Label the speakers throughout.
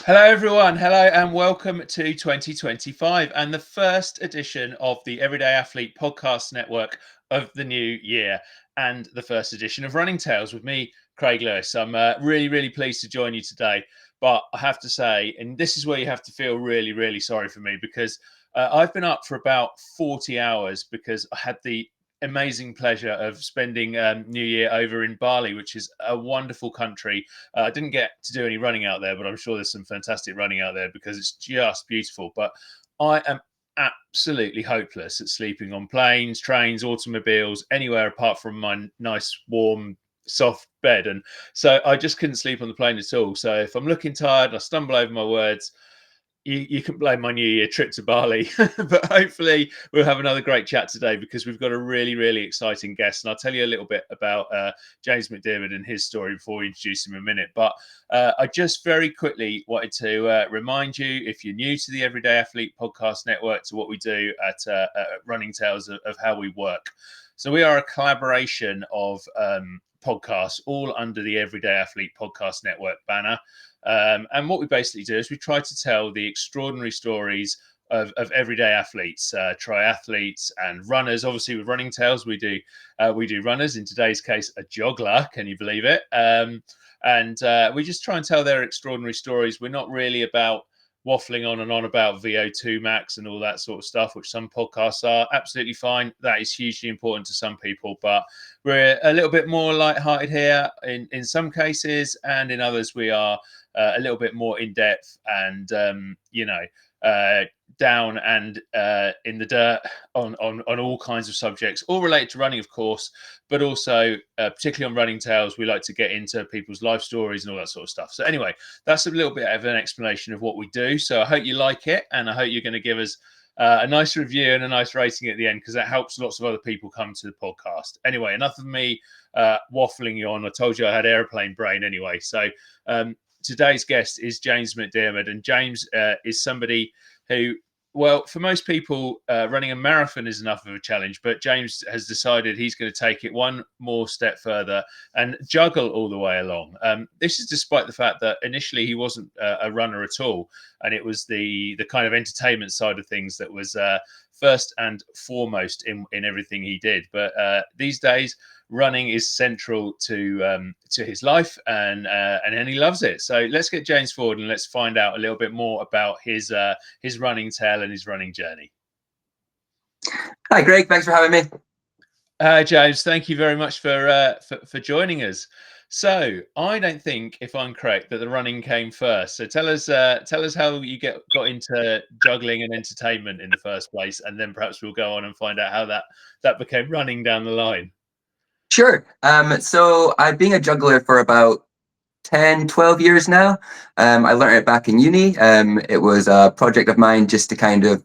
Speaker 1: Hello, everyone. Hello, and welcome to 2025 and the first edition of the Everyday Athlete Podcast Network of the new year, and the first edition of Running Tales with me, Craig Lewis. I'm really pleased to join you today. But I have to say, and this is where you have to feel really sorry for me because I've been up for about 40 hours because I had the amazing pleasure of spending New Year over in Bali, which is a wonderful country. I didn't get to do any running out there, but I'm sure there's some fantastic running out there because it's just beautiful. But I am absolutely hopeless at sleeping on planes, trains, automobiles, anywhere apart from my nice, warm, soft bed. And so I just couldn't sleep on the plane at all. So if I'm looking tired, I stumble over my words. You can blame my New Year trip to Bali, but hopefully we'll have another great chat today because we've got a really exciting guest, and I'll tell you a little bit about James McDiarmid and his story before we introduce him in a minute. But I just very quickly wanted to remind you, if you're new to the Everyday Athlete Podcast Network, to what we do at Running Tales of how we work. So we are a collaboration of podcasts, all under the Everyday Athlete Podcast Network banner. And what we basically do is we try to tell the extraordinary stories of everyday athletes, triathletes, and runners. Obviously, with Running Tales, we do runners. In today's case, a joggler. Can you believe it? And we just try and tell their extraordinary stories. We're not really about waffling on and on about VO2 max and all that sort of stuff, which some podcasts are. Absolutely fine. That is hugely important to some people, but we're a little bit more lighthearted here in some cases, and in others we are a little bit more in depth and down and in the dirt on all kinds of subjects, all related to running, of course, but also particularly on Running Tales, we like to get into people's life stories and all that sort of stuff. So anyway, that's a little bit of an explanation of what we do. So I hope you like it, and I hope you're going to give us a nice review and a nice rating at the end, because that helps lots of other people come to the podcast. Anyway, enough of me waffling you on. I told you I had airplane brain anyway. So today's guest is James McDiarmid, and James is somebody who, well, for most people, running a marathon is enough of a challenge, but James has decided he's going to take it one more step further and juggle all the way along. This is despite the fact that initially he wasn't a runner at all, and it was the kind of entertainment side of things that was first and foremost in everything he did. But these days, running is central to his life, and he loves it. So let's get James forward and let's find out a little bit more about his running tale and his running journey.
Speaker 2: Hi, Greg. Thanks for having me.
Speaker 1: James, thank you very much for joining us. So I don't think, if I'm correct, that the running came first. So tell us how you got into juggling and entertainment in the first place, and then perhaps we'll go on and find out how that became running down the line.
Speaker 2: Sure. So I've been a juggler for about 10, 12 years now. I learned it back in uni. It was a project of mine just to kind of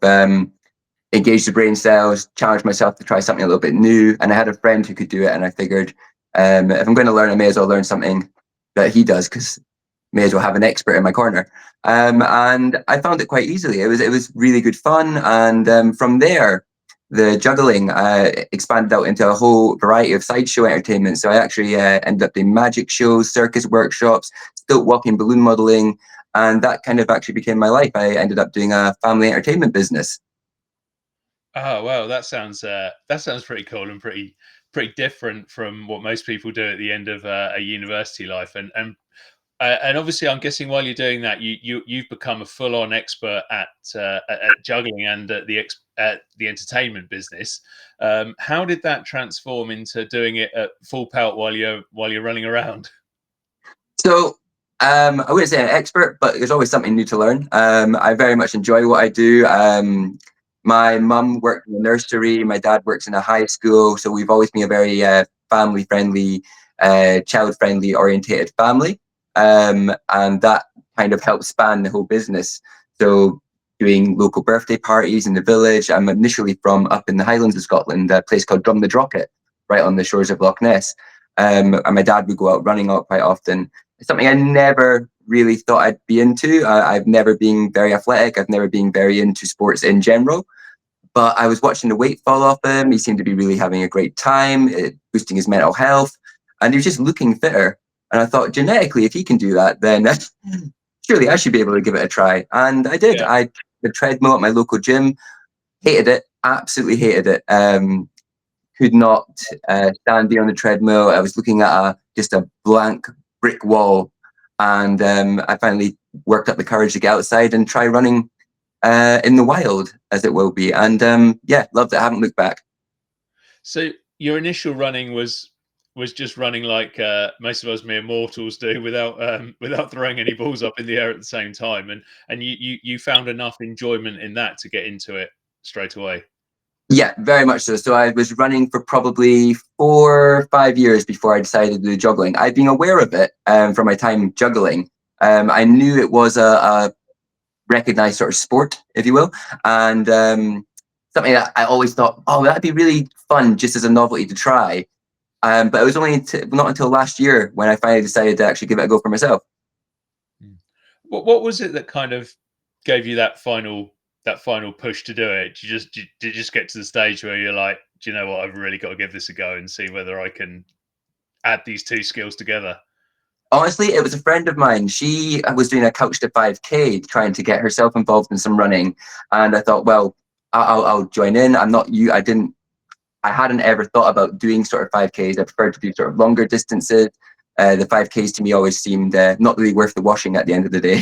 Speaker 2: engage the brain cells, challenge myself to try something a little bit new. And I had a friend who could do it, and I figured if I'm going to learn, I may as well learn something that he does, because may as well have an expert in my corner. And I found it quite easily. It was really good fun, and from there, the juggling expanded out into a whole variety of sideshow entertainment. So I actually ended up doing magic shows, circus workshops, stilt walking, balloon modeling, and that kind of actually became my life. I ended up doing a family entertainment business.
Speaker 1: Oh well, that sounds pretty cool and pretty different from what most people do at the end of a university life. And obviously, I'm guessing while you're doing that, you've become a full-on expert at juggling and at the entertainment business. How did that transform into doing it at full pelt while you're running around?
Speaker 2: So I wouldn't say an expert, but there's always something new to learn. I very much enjoy what I do. My mum worked in a nursery. My dad works in a high school. So we've always been a very family-friendly, child-friendly orientated family. And that kind of helps span the whole business. So doing local birthday parties in the village. I'm initially from up in the Highlands of Scotland, a place called Drumnadrocket, right on the shores of Loch Ness. And my dad would go out running out quite often. It's something I never really thought I'd be into. I've never been very athletic. I've never been very into sports in general. But I was watching the weight fall off him. He seemed to be really having a great time, boosting his mental health. And he was just looking fitter. And I thought, genetically, if he can do that, then surely I should be able to give it a try. And I did.
Speaker 1: Yeah.
Speaker 2: I did the treadmill at my local gym, hated it, absolutely hated it. Could not stand being on the treadmill. I was looking at just a blank brick wall, and I finally worked up the courage to get outside and try running in the wild, as it will be. And yeah, loved it. I haven't looked back.
Speaker 1: So your initial running was just running like most of us mere mortals do, without throwing any balls up in the air at the same time, and you found enough enjoyment in that to get into it straight away.
Speaker 2: Yeah, very much so. So I was running for probably 4 or 5 years before I decided to do juggling. I'd been aware of it from my time juggling. I knew it was a recognized sort of sport, if you will, and something that I always thought, oh, that'd be really fun just as a novelty to try. But it was only not until last year when I finally decided to actually give it a go for myself.
Speaker 1: What was it that kind of gave you that final push to do it? Did you just get to the stage where you're like, do you know what, I've really got to give this a go and see whether I can add these two skills together?
Speaker 2: Honestly, it was a friend of mine. She was doing a couch to 5K, trying to get herself involved in some running, and I thought, well, I'll join in. I'm not you. I hadn't ever thought about doing sort of 5Ks. I preferred to do sort of longer distances. The 5Ks to me always seemed not really worth the washing at the end of the day.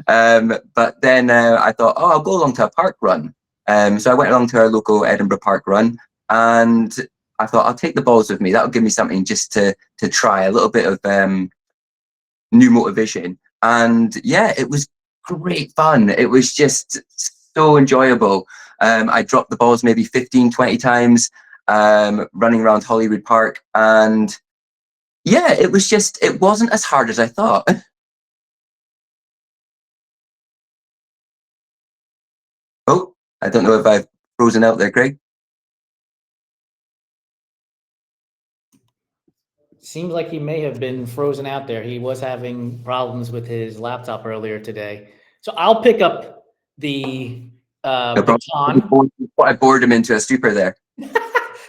Speaker 2: But then I thought, oh, I'll go along to a park run. So I went along to our local Edinburgh park run, and I thought I'll take the balls with me. That'll give me something just to try, a little bit of new motivation. And yeah, it was great fun. It was just so enjoyable. I dropped the balls maybe 15, 20 times, running around Holyrood Park. And yeah, it wasn't as hard as I thought. Oh, I don't know if I've frozen out there, Craig.
Speaker 3: Seems like he may have been frozen out there. He was having problems with his laptop earlier today. So I'll pick up the baton.
Speaker 2: I bored him into a stupor there.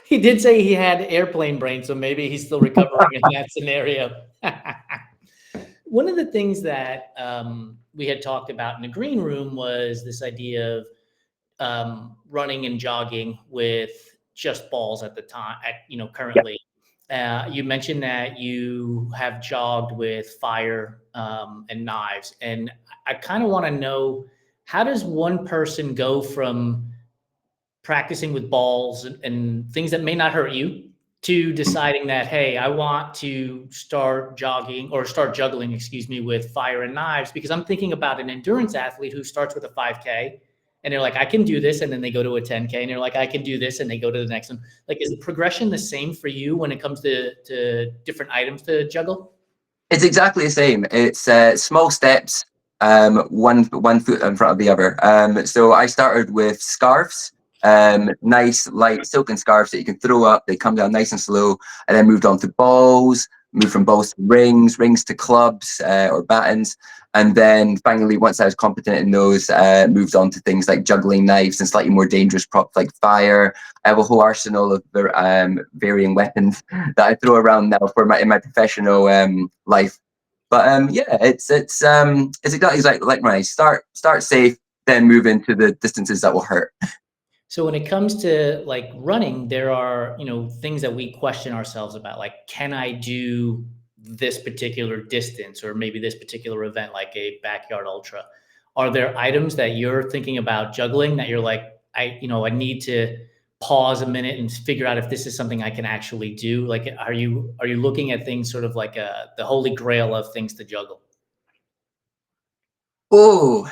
Speaker 3: He did say he had airplane brain, so maybe he's still recovering in that scenario. One of the things that we had talked about in the green room was this idea of running and jogging with just balls at the time, currently. You mentioned that you have jogged with fire and knives. And I kind of want to know, how does one person go from practicing with balls and things that may not hurt you to deciding that, hey, I want to start jogging or start juggling, with fire and knives? Because I'm thinking about an endurance athlete who starts with a 5K and they're like, I can do this. And then they go to a 10K and they're like, I can do this. And they go to the next one. Like, is the progression the same for you when it comes to different items to juggle?
Speaker 2: It's exactly the same. It's small steps, one foot in front of the other. So I started with scarves, nice light silken scarves that you can throw up. They come down nice and slow, and then moved on to balls. Moved from balls to rings to clubs or battens, and then finally, once I was competent in those, moved on to things like juggling knives and slightly more dangerous props like fire. I have a whole arsenal of varying weapons that I throw around now in my professional life. But yeah, it's exactly like when I start safe, then move into the distances that will hurt.
Speaker 3: So when it comes to like running, there are, things that we question ourselves about, like, can I do this particular distance or maybe this particular event, like a backyard ultra? Are there items that you're thinking about juggling that you're like, I need to pause a minute and figure out if this is something I can actually do? Like, are you looking at things sort of like the holy grail of things to juggle?
Speaker 2: Oh,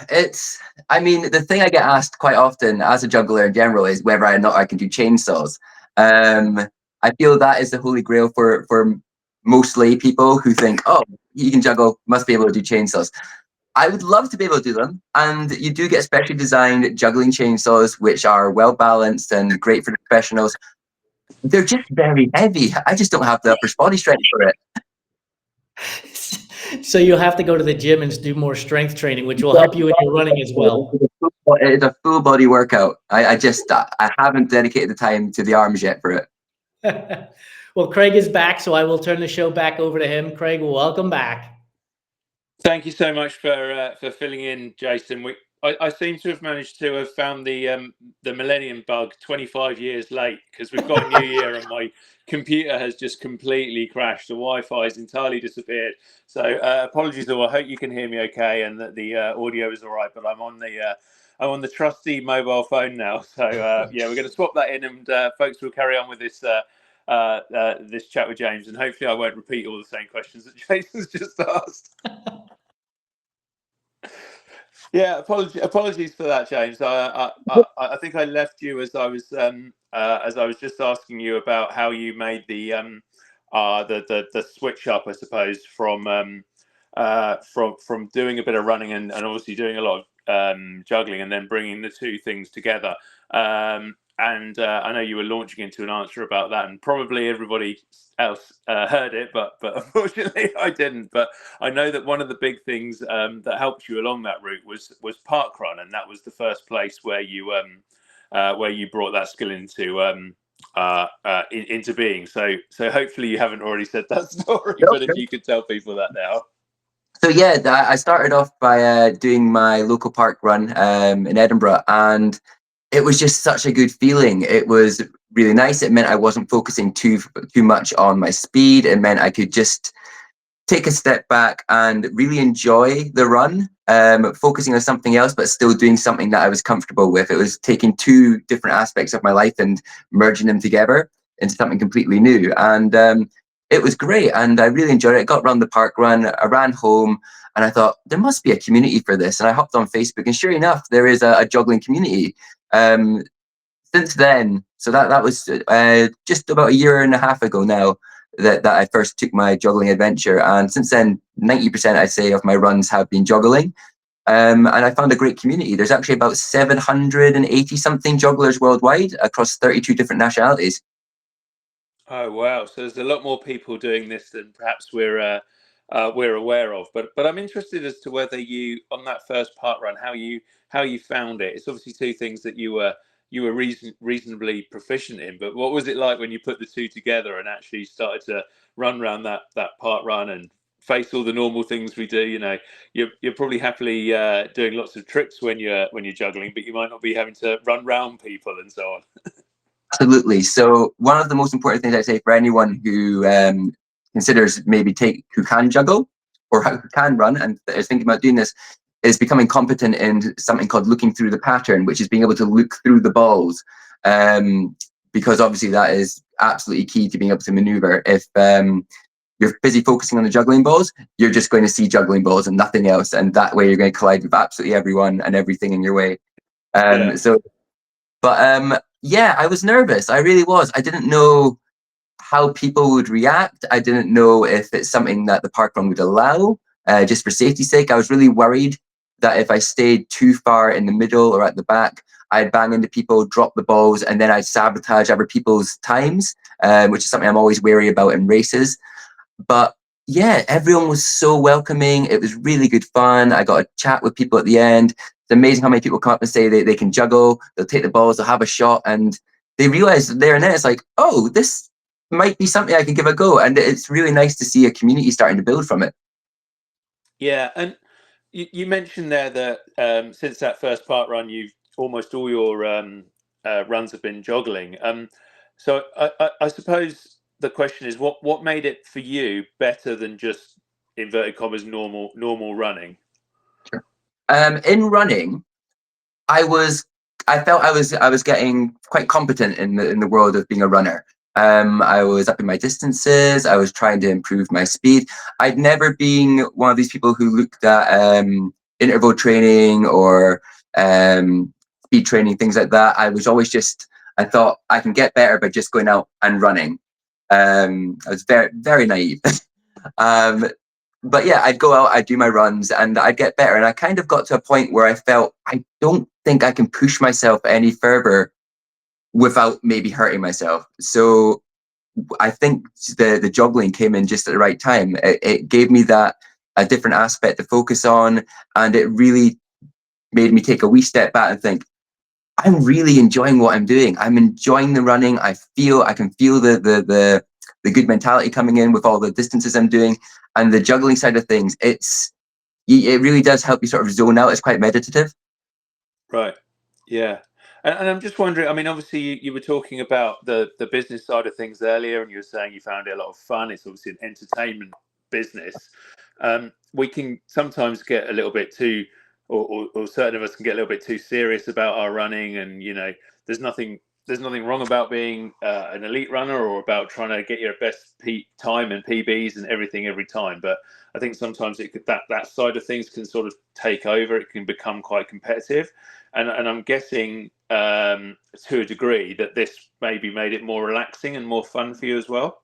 Speaker 2: I mean, the thing I get asked quite often as a juggler in general is whether or not I can do chainsaws. I feel that is the holy grail for most lay people who think, oh, you can juggle, must be able to do chainsaws. I would love to be able to do them. And you do get specially designed juggling chainsaws, which are well balanced and great for the professionals. They're just very heavy. I just don't have the upper body strength for it.
Speaker 3: So you'll have to go to the gym and do more strength training, which will help you in your running as well.
Speaker 2: It's a full body workout. I haven't dedicated the time to the arms yet for it.
Speaker 3: Well, Craig is back, so I will turn the show back over to him. Craig, welcome back.
Speaker 1: Thank you so much for filling in, Jason. I seem to have managed to have found the millennium bug 25 years late, because we've got a new year and my computer has just completely crashed. The Wi-Fi has entirely disappeared. So apologies all. I hope you can hear me okay and that the audio is all right. But I'm on the trusty mobile phone now. So yeah, we're going to swap that in, and folks will carry on with this. This chat with James, and hopefully I won't repeat all the same questions that Jason's just asked. Yeah, apologies for that, James. I think I left you as I was just asking you about how you made the switch up, I suppose, from doing a bit of running and obviously doing a lot of juggling, and then bringing the two things together. And I know you were launching into an answer about that, and probably everybody else heard it, but unfortunately I didn't. But I know that one of the big things that helped you along that route was parkrun, and that was the first place where you brought that skill into being. So hopefully you haven't already said that story, but if you could tell people that now.
Speaker 2: So yeah, I started off by doing my local park run in Edinburgh, and it was just such a good feeling. It was really nice. It meant I wasn't focusing too much on my speed. It meant I could just take a step back and really enjoy the run, focusing on something else, but still doing something that I was comfortable with. It was taking two different aspects of my life and merging them together into something completely new. And it was great. And I really enjoyed it. I got around the park run, I ran home, and I thought there must be a community for this. And I hopped on Facebook, and sure enough, there is a juggling community. Since then, so that was just about a year and a half ago now, that I first took my juggling adventure. And since then, 90% I'd say of my runs have been juggling. And I found a great community. There's actually about 780 something jugglers worldwide across 32 different nationalities.
Speaker 1: Oh wow! So there's a lot more people doing this than perhaps we're aware of. But I'm interested as to whether you, on that first part run, how you found it. It's obviously two things that you were reasonably proficient in. But what was it like when you put the two together and actually started to run around that part run and face all the normal things we do? You know, you're probably happily doing lots of tricks when you're juggling, but you might not be having to run round people and so on.
Speaker 2: Absolutely. So one of the most important things I say for anyone who considers who can juggle or who can run and is thinking about doing this is becoming competent in something called looking through the pattern, which is being able to look through the balls. Because obviously that is absolutely key to being able to maneuver. If you're busy focusing on the juggling balls, you're just going to see juggling balls and nothing else. And that way you're going to collide with absolutely everyone and everything in your way.
Speaker 1: Yeah.
Speaker 2: Yeah, I was nervous. I really was. I didn't know how people would react. I didn't know if it's something that the parkrun would allow, just for safety's sake. I was really worried that if I stayed too far in the middle or at the back, I'd bang into people, drop the balls, and then I'd sabotage other people's times, which is something I'm always wary about in races. But yeah, everyone was so welcoming. It was really good fun. I got a chat with people at the end. It's amazing how many people come up and say they can juggle, they'll take the balls, they'll have a shot, and they realize there and then it's like, oh, this might be something I can give a go. And it's really nice to see a community starting to build from it.
Speaker 1: Yeah, and you mentioned there that since that first part run, you've almost all your runs have been joggling. So I suppose the question is, what made it for you better than just inverted commas normal running?
Speaker 2: Sure. In running, I felt I was getting quite competent in the world of being a runner. I was upping my distances. I was trying to improve my speed. I'd never been one of these people who looked at interval training or speed training, things like that. I was always I thought I can get better by just going out and running. I was very, very naive. But yeah, I'd go out, I'd do my runs, and I'd get better. And I kind of got to a point where I felt I don't think I can push myself any further without maybe hurting myself. So I think the juggling came in just at the right time. It gave me a different aspect to focus on, and it really made me take a wee step back and think, I'm really enjoying what I'm doing. I'm enjoying the running. I can feel the good mentality coming in with all the distances I'm doing, and the juggling side of things. it really does help you sort of zone out. It's quite meditative.
Speaker 1: Right. Yeah. And I'm just wondering, I mean, obviously you were talking about the business side of things earlier, and you were saying you found it a lot of fun. It's obviously an entertainment business. We can sometimes get a little bit too, or certain of us can get a little bit too serious about our running. And, you know, there's nothing wrong about being an elite runner or about trying to get your best time and PBs and everything every time. But I think sometimes it could, that side of things can sort of take over. It can become quite competitive. And I'm guessing to a degree that this maybe made it more relaxing and more fun for you as well.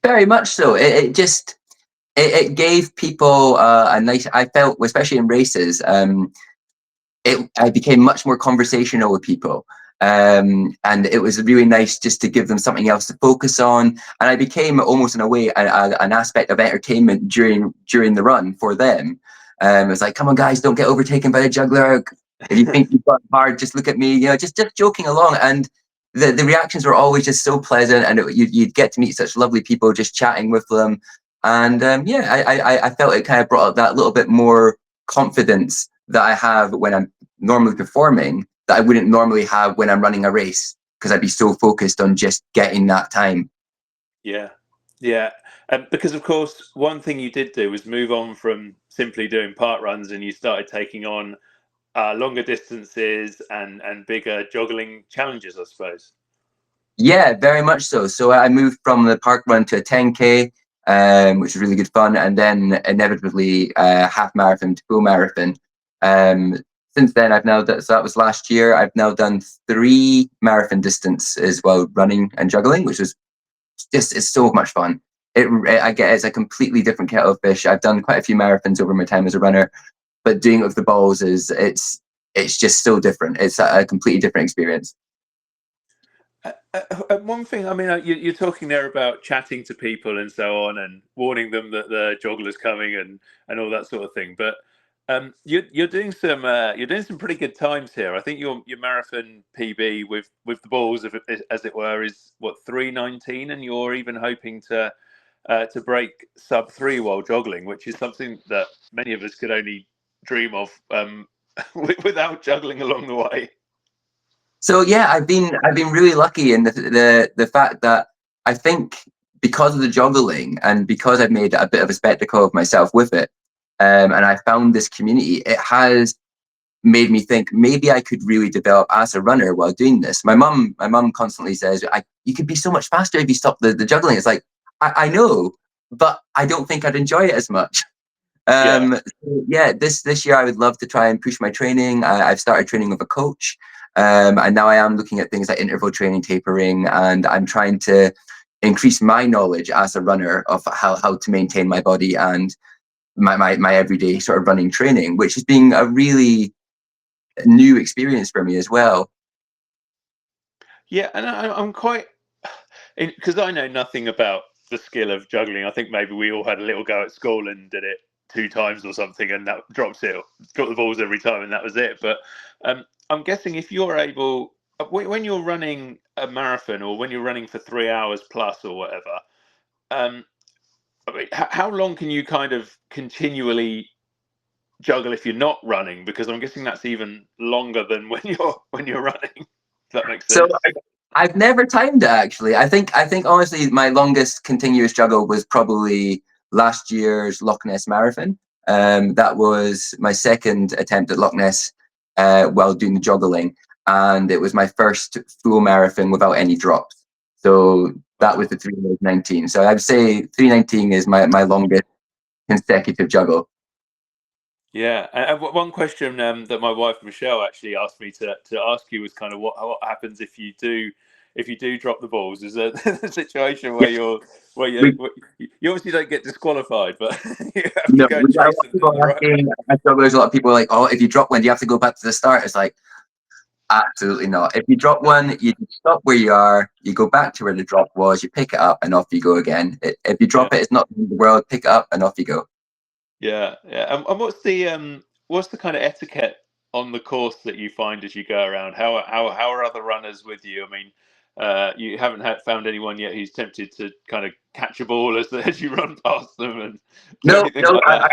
Speaker 2: Very much so. It gave people a nice. I felt, especially in races, I became much more conversational with people. And it was really nice just to give them something else to focus on. And I became almost in a way an aspect of entertainment during the run for them. It's like, come on, guys, don't get overtaken by the juggler. If you think you've got hard, just look at me. You know, just joking along. And the reactions were always just so pleasant, and you'd get to meet such lovely people just chatting with them. And I felt it kind of brought up that little bit more confidence that I have when I'm normally performing that I wouldn't normally have when I'm running a race, because I'd be so focused on just getting that time.
Speaker 1: Yeah. Yeah. Because, of course, one thing you did do was move on from simply doing park runs, and you started taking on longer distances and bigger joggling challenges, I suppose.
Speaker 2: Yeah, very much so. So I moved from the park run to a 10K, which was really good fun, and then inevitably half marathon to full marathon. Since then, I've now done, so that was last year. I've now done 3 marathon distances while running and juggling, which was it's so much fun. I get it's a completely different kettle of fish. I've done quite a few marathons over my time as a runner, but doing it with the balls it's just so different. It's a completely different experience.
Speaker 1: One thing, I mean, you're talking there about chatting to people and so on, and warning them that the joggler's coming and all that sort of thing. But you're doing some pretty good times here. I think your marathon PB with the balls, as it were, is what, 3:19, and you're even hoping to break sub 3 while joggling, which is something that many of us could only dream of without juggling along the way.
Speaker 2: So yeah, I've been really lucky in the fact that I think because of the juggling and because I've made a bit of a spectacle of myself with it, and I found this community, it has made me think maybe I could really develop as a runner while doing this. My mum constantly says, you could be so much faster if you stop the juggling. It's like, I know, but I don't think I'd enjoy it as much. Yeah, this year I would love to try and push my training. I've started training with a coach, and now I am looking at things like interval training, tapering, and I'm trying to increase my knowledge as a runner of how to maintain my body and my everyday sort of running training, which has been a really new experience for me as well.
Speaker 1: Yeah, and I'm quite, because I know nothing about the skill of juggling. I think maybe we all had a little go at school and did it 2 times or something, and that dropped the balls every time, and that was it. But I'm guessing if you're able, when you're running a marathon or when you're running for 3 hours plus or whatever, I mean, how long can you kind of continually juggle if you're not running? Because I'm guessing that's even longer than when you're running. If that makes sense.
Speaker 2: So I've never timed it actually. I think honestly my longest continuous juggle was probably last year's Loch Ness Marathon. That was my second attempt at Loch Ness while doing the juggling, and it was my first full marathon without any drops. So that was the 3:19. So I'd say 3:19 is my longest consecutive juggle.
Speaker 1: Yeah, and one question that my wife Michelle actually asked me to ask you was kind of what happens if you do drop the balls. Is there a situation where you obviously don't get disqualified, but you have to
Speaker 2: No,
Speaker 1: go
Speaker 2: we
Speaker 1: and
Speaker 2: got a
Speaker 1: chase
Speaker 2: lot of
Speaker 1: them
Speaker 2: people
Speaker 1: down the road?
Speaker 2: asking. There's a lot of people like, oh, if you drop one, do you have to go back to the start? It's like, absolutely not. If you drop one, you stop where you are, you go back to where the drop was, you pick it up, and off you go again. If you drop it, it's not the end of the world. Pick it up, and off you go.
Speaker 1: Yeah, yeah. And what's the kind of etiquette on the course that you find as you go around? How are other runners with you? I mean, you haven't found anyone yet who's tempted to kind of catch a ball as you run past them and do
Speaker 2: No,
Speaker 1: anything like
Speaker 2: I,
Speaker 1: that.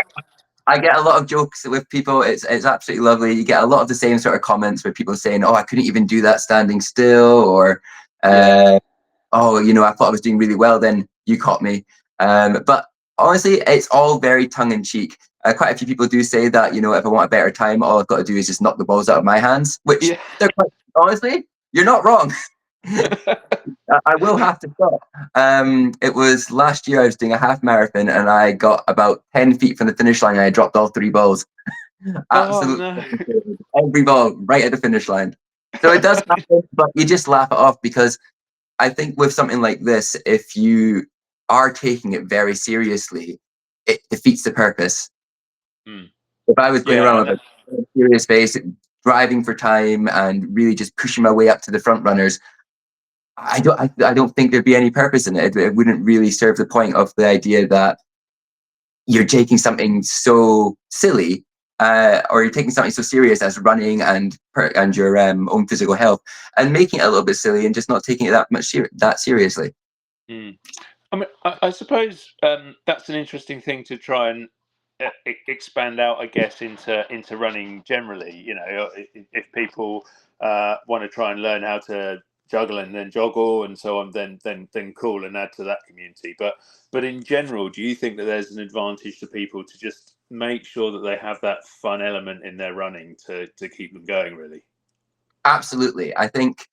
Speaker 2: I get a lot of jokes with people. It's absolutely lovely. You get a lot of the same sort of comments with people saying, "Oh, I couldn't even do that standing still," or "Oh, you know, I thought I was doing really well. Then you caught me." But honestly, it's all very tongue in cheek. Quite a few people do say that, you know, if I want a better time, all I've got to do is just knock the balls out of my hands. Which,
Speaker 1: Yeah.
Speaker 2: they're quite, honestly, you're not wrong. I will have to stop. It was last year I was doing a half marathon and I got about 10 feet from the finish line and I dropped all 3 balls.
Speaker 1: Oh
Speaker 2: Absolutely.
Speaker 1: no.
Speaker 2: Every ball right at the finish line. So it does happen, but you just laugh it off because I think with something like this, if you are taking it very seriously, it defeats the purpose.
Speaker 1: Mm.
Speaker 2: If I was going
Speaker 1: Yeah,
Speaker 2: around with a serious face, driving for time and really just pushing my way up to the front runners, I don't think there'd be any purpose in it. It wouldn't really serve the point of the idea that you're taking something so silly, or you're taking something so serious as running and your own physical health, and making it a little bit silly and just not taking it that seriously.
Speaker 1: Mm. I mean, I suppose that's an interesting thing to try and expand out, I guess, into running generally. You know, if people want to try and learn how to juggle and then joggle and so on, then cool, and add to that community. But in general, do you think that there's an advantage to people to just make sure that they have that fun element in their running to keep them going? Really?
Speaker 2: Absolutely, I think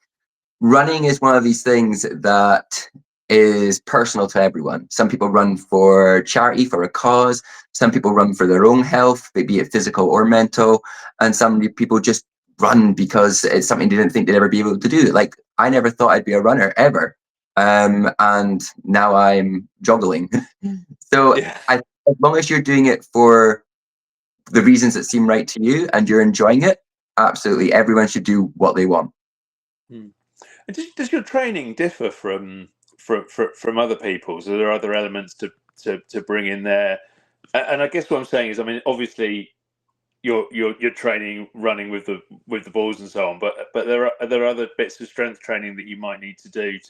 Speaker 2: running is one of these things that is personal to everyone. Some people run for charity, for a cause. Some people run for their own health, be it physical or mental. And some people just run because it's something they didn't think they'd ever be able to do. Like, I never thought I'd be a runner ever. And now I'm joggling. So
Speaker 1: Yeah.
Speaker 2: as long as you're doing it for the reasons that seem right to you and you're enjoying it, absolutely everyone should do what they want.
Speaker 1: Hmm. Does your training differ from other people's? Are there other elements to bring in there? And I guess what I'm saying is, I mean, obviously you're training running with the balls and so on, but are there other bits of strength training that you might need to do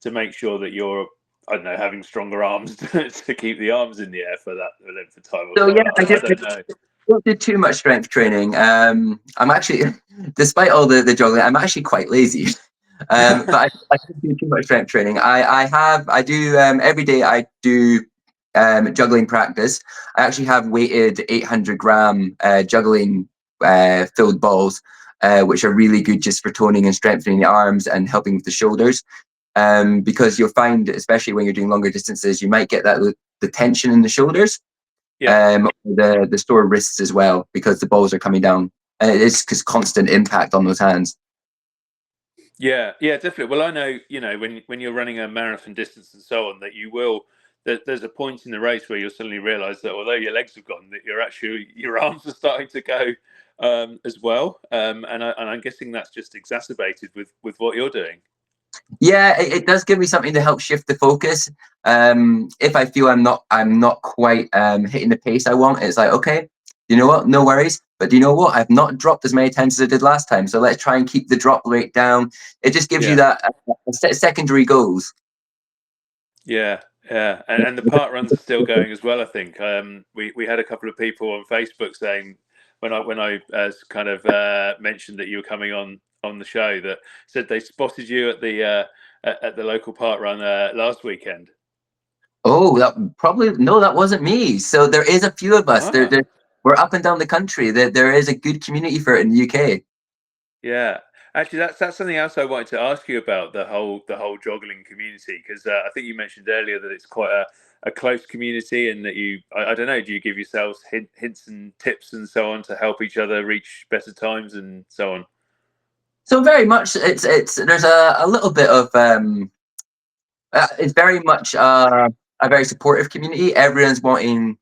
Speaker 1: to make sure that you're, I don't know, having stronger arms to keep the arms in the air for that length of time or
Speaker 2: So
Speaker 1: so
Speaker 2: yeah,
Speaker 1: on? I don't know.
Speaker 2: don't do too much strength training. I'm actually, despite all the juggling, I'm actually quite lazy. But I don't do too much strength training. I do every day. I do juggling practice. I actually have weighted 800-gram juggling filled balls, which are really good just for toning and strengthening the arms and helping with the shoulders. Because you'll find, especially when you're doing longer distances, you might get the tension in the shoulders.
Speaker 1: Yeah.
Speaker 2: The sore wrists as well, because the balls are coming down. It's just constant impact on those hands.
Speaker 1: Yeah, yeah, definitely. Well, I know, you know, when you're running a marathon distance and so on, that you will, that there's a point in the race where you'll suddenly realise that although your legs have gone, that your arms are starting to go as well. And I'm guessing that's just exacerbated with what you're doing.
Speaker 2: Yeah, it does give me something to help shift the focus. If I feel I'm not quite hitting the pace I want, it's like, okay, you know what, no worries. But do you know what? I've not dropped as many times as I did last time, so let's try and keep the drop rate down. It just gives you
Speaker 1: Yeah,
Speaker 2: that secondary goals.
Speaker 1: yeah, yeah. And the park runs are still going as well. I think we had a couple of people on Facebook saying when I kind of mentioned that you were coming on the show, that said they spotted you at the local park run last weekend.
Speaker 2: Oh, that probably no, that wasn't me. So there is a few of us.
Speaker 1: Ah,
Speaker 2: We're up and down the country. There is a good community for it in the UK.
Speaker 1: yeah. Actually, that's something else I wanted to ask you about, the whole joggling community, because I think you mentioned earlier that it's quite a close community, and that I don't know, do you give yourselves hints and tips and so on to help each other reach better times and so on?
Speaker 2: So very much, it's there's a little bit of it's very much a very supportive community. Everyone's wanting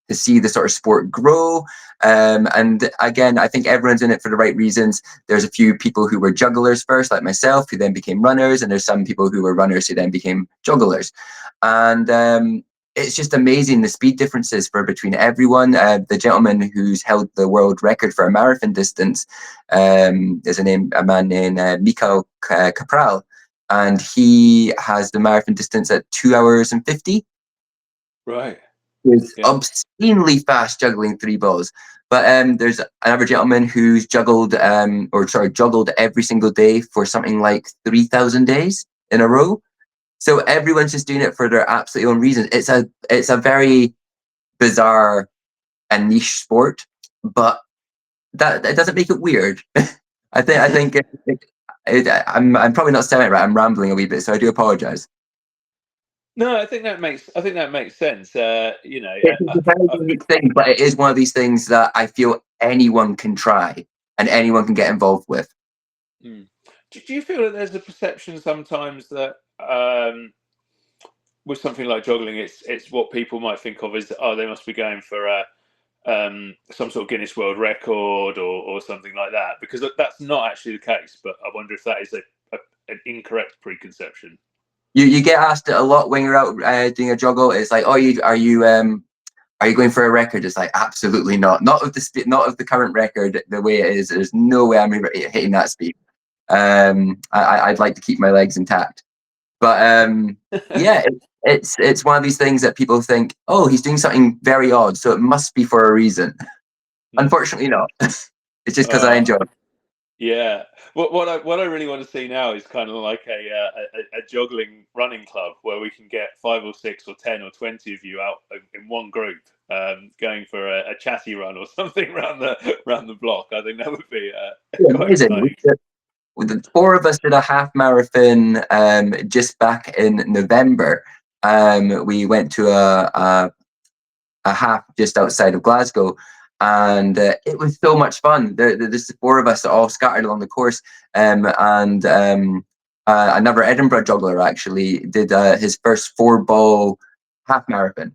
Speaker 2: to see the sort of sport grow. And again, I think everyone's in it for the right reasons. There's a few people who were jugglers first, like myself, who then became runners, and there's some people who were runners who then became jugglers. And it's just amazing the speed differences for between everyone. The gentleman who's held the world record for a marathon distance is a man named Mikhail Kapral, and he has the marathon distance at 2 hours and 50.
Speaker 1: Right.
Speaker 2: who's
Speaker 1: Yeah.
Speaker 2: obscenely fast juggling 3 balls. But there's another gentleman who's juggled every single day for something like 3,000 days in a row. So everyone's just doing it for their absolute own reasons. It's a very bizarre and niche sport, but that doesn't make it weird. I think I'm probably not saying it right. I'm rambling a wee bit, so I do apologize.
Speaker 1: No, I think that makes sense. You know,
Speaker 2: It's a very unique thing, but it is one of these things that I feel anyone can try and anyone can get involved with.
Speaker 1: Do you feel that there's a perception sometimes that with something like joggling, it's what people might think of as, oh, they must be going for some sort of Guinness World Record or something like that, because that's not actually the case. But I wonder if that is an incorrect preconception.
Speaker 2: You get asked it a lot when you're out doing a juggle. It's like, oh, are you going for a record? It's like, absolutely not. Not of the current record the way it is. There's no way I'm hitting that speed. I'd like to keep my legs intact. But yeah, it's one of these things that people think, oh, he's doing something very odd, so it must be for a reason. Unfortunately, not. It's just because I enjoy it.
Speaker 1: Yeah. What I really want to see now is kind of like a joggling running club where we can get 5 or 6 or 10 or 20 of you out in one group, going for a chatty run or something around the block. I think that would be quite exciting.
Speaker 2: The 4 of us did a half marathon just back in November. We went to a half just outside of Glasgow, and it was so much fun. There's the 4 of us all scattered along the course, and another Edinburgh juggler actually did his first 4-ball half marathon,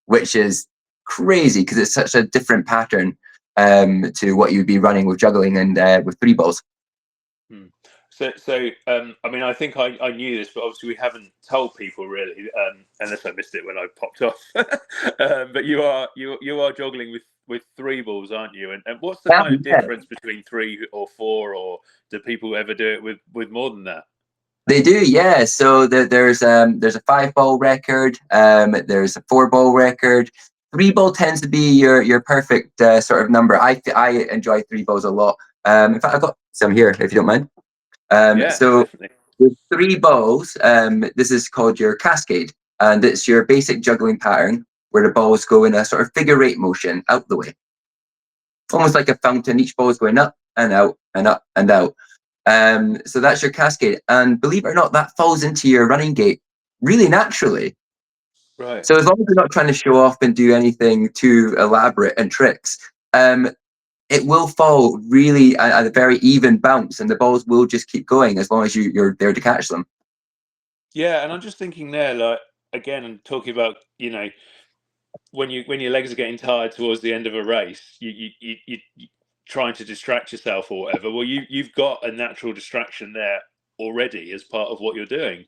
Speaker 2: which is crazy because it's such a different pattern to what you'd be running with juggling and with 3 balls.
Speaker 1: So I mean, I think I knew this, but obviously we haven't told people really, unless I missed it when I popped off. But you are joggling with 3 balls, aren't you? And what's the kind of difference between 3 or 4, or do people ever do it with more than that?
Speaker 2: They do, yeah. So there's a 5-ball record. There's a 4-ball record. 3-ball tends to be your perfect sort of number. I enjoy 3 balls a lot. In fact, I've got some here if you don't mind.
Speaker 1: Yeah,
Speaker 2: so
Speaker 1: definitely.
Speaker 2: with 3 balls, this is called your cascade, and it's your basic juggling pattern where the balls go in a sort of figure 8 motion out the way, almost like a fountain. Each ball is going up and out and up and out. So that's your cascade, and believe it or not, that falls into your running gait really naturally.
Speaker 1: Right.
Speaker 2: So as long as you're not trying to show off and do anything too elaborate and tricks, it will fall really at a very even bounce, and the balls will just keep going as long as you're there to catch them.
Speaker 1: Yeah, and I'm just thinking there, like, again, I'm talking about, you know, when your legs are getting tired towards the end of a race, you trying to distract yourself or whatever. Well, you've got a natural distraction there already as part of what you're doing.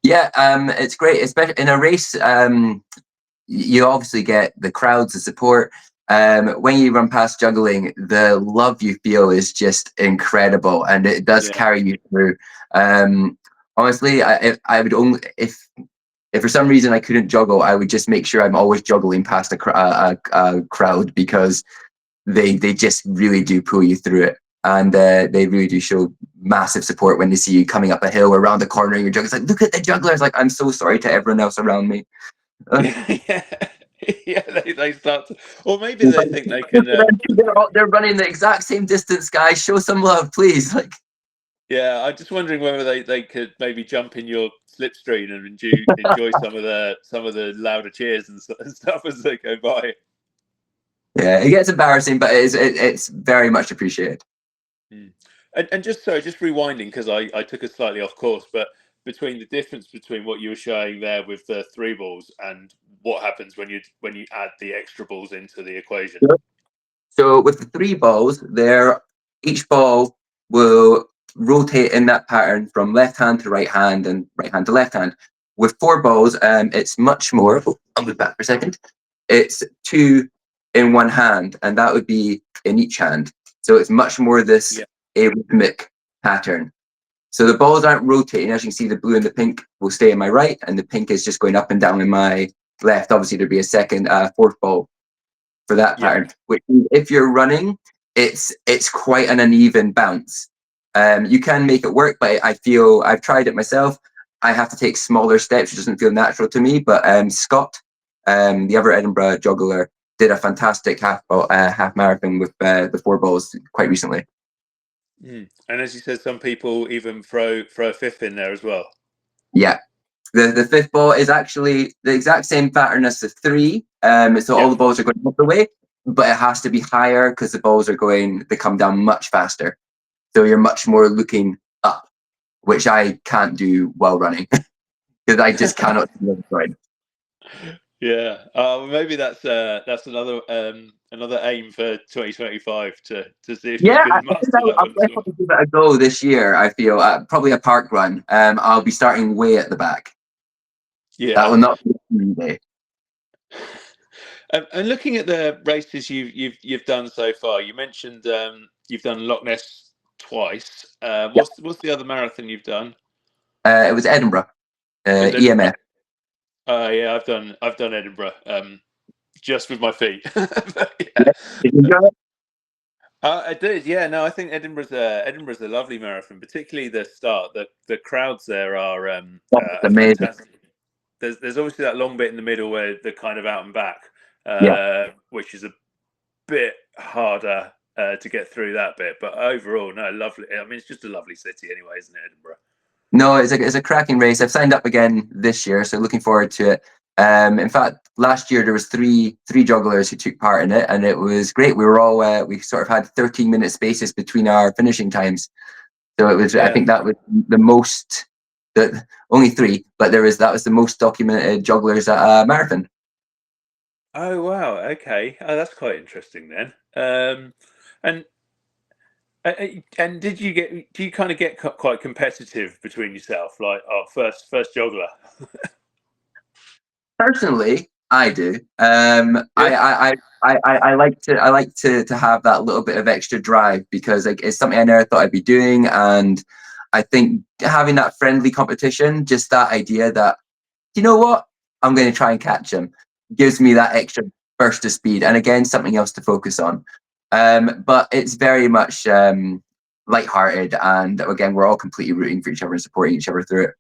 Speaker 2: Yeah, it's great, especially in a race. You obviously get the crowds, the support. When you run past juggling, the love you feel is just incredible, and it does carry you through. Honestly, I would only if for some reason I couldn't juggle, I would just make sure I'm always juggling past a crowd, because they just really do pull you through it, and they really do show massive support when they see you coming up a hill or around the corner and you're juggling. It's like, look at the jugglers! Like, I'm so sorry to everyone else around me.
Speaker 1: Yeah, they start to, or maybe they think they can.
Speaker 2: They're running the exact same distance, guys. Show some love, please. Like,
Speaker 1: yeah, I'm just wondering whether they could maybe jump in your slipstream and enjoy some of the louder cheers and stuff as they go by.
Speaker 2: Yeah, it gets embarrassing, but it's very much appreciated.
Speaker 1: And just rewinding, because I took us slightly off course, but between the difference between what you were showing there with the 3 balls and what happens when you add the extra balls into the equation.
Speaker 2: So with the 3 balls, each ball will rotate in that pattern from left hand to right hand and right hand to left hand. With 4 balls, it's much more. I'll move back for a second. It's 2 in one hand, and that would be in each hand. So it's much more this arrhythmic pattern. So the balls aren't rotating. As you can see, the blue and the pink will stay in my right, and the pink is just going up and down in my left, obviously there'd be a second, fourth ball for that
Speaker 1: Yeah.
Speaker 2: pattern. Which, if you're running, it's quite an uneven bounce. You can make it work, but I feel I've tried it myself. I have to take smaller steps. It doesn't feel natural to me. But Scott, the other Edinburgh juggler, did a fantastic half marathon with the 4 balls quite recently.
Speaker 1: And as you said, some people even throw a fifth in there as well.
Speaker 2: Yeah. The 5th ball is actually the exact same pattern as the 3. So all the balls are going up the way, but it has to be higher because the balls they come down much faster. So you're much more looking up, which I can't do while running because I just cannot see the other side.
Speaker 1: Yeah, maybe that's another aim for 2025 to see if you
Speaker 2: Yeah,
Speaker 1: can
Speaker 2: I
Speaker 1: master
Speaker 2: think
Speaker 1: that
Speaker 2: I'll
Speaker 1: one as well.
Speaker 2: definitely give it a go this year. I feel probably a park run. I'll be starting way at the back.
Speaker 1: Yeah,
Speaker 2: That will not be a easy day.
Speaker 1: And looking at the races you've done so far, you mentioned you've done Loch Ness twice. What's the other marathon you've done?
Speaker 2: It was Edinburgh,
Speaker 1: Just Edinburgh.
Speaker 2: EMF.
Speaker 1: Yeah, I've done Edinburgh, just with my feet. But,
Speaker 2: Yeah.
Speaker 1: yeah.
Speaker 2: Did you enjoy it?
Speaker 1: I did, yeah. No, I think Edinburgh's a lovely marathon, particularly the start. The crowds there are
Speaker 2: It's amazing.
Speaker 1: fantastic. There's obviously that long bit in the middle where they're kind of out and back,
Speaker 2: Yeah.
Speaker 1: which is a bit harder to get through that bit. But overall, no, lovely. I mean, it's just a lovely city anyway, isn't it, Edinburgh?
Speaker 2: No, it's a cracking race. I've signed up again this year, so looking forward to it. In fact, last year there was three jugglers who took part in it, and it was great. We were all we sort of had 13-minute spaces between our finishing times, so it was.
Speaker 1: Yeah.
Speaker 2: I think that was the most. Only 3, but that was the most documented jugglers at a marathon.
Speaker 1: Oh wow. Okay. Oh, that's quite interesting then. And do you kind of get quite competitive between yourself, like first juggler?
Speaker 2: Personally, I do.
Speaker 1: Yeah.
Speaker 2: I like to have that little bit of extra drive because it's something I never thought I'd be doing, and I think having that friendly competition, just that idea that, you know what, I'm going to try and catch him, gives me that extra burst of speed, and again, something else to focus on. But it's very much lighthearted, and again, we're all completely rooting for each other and supporting each other through it.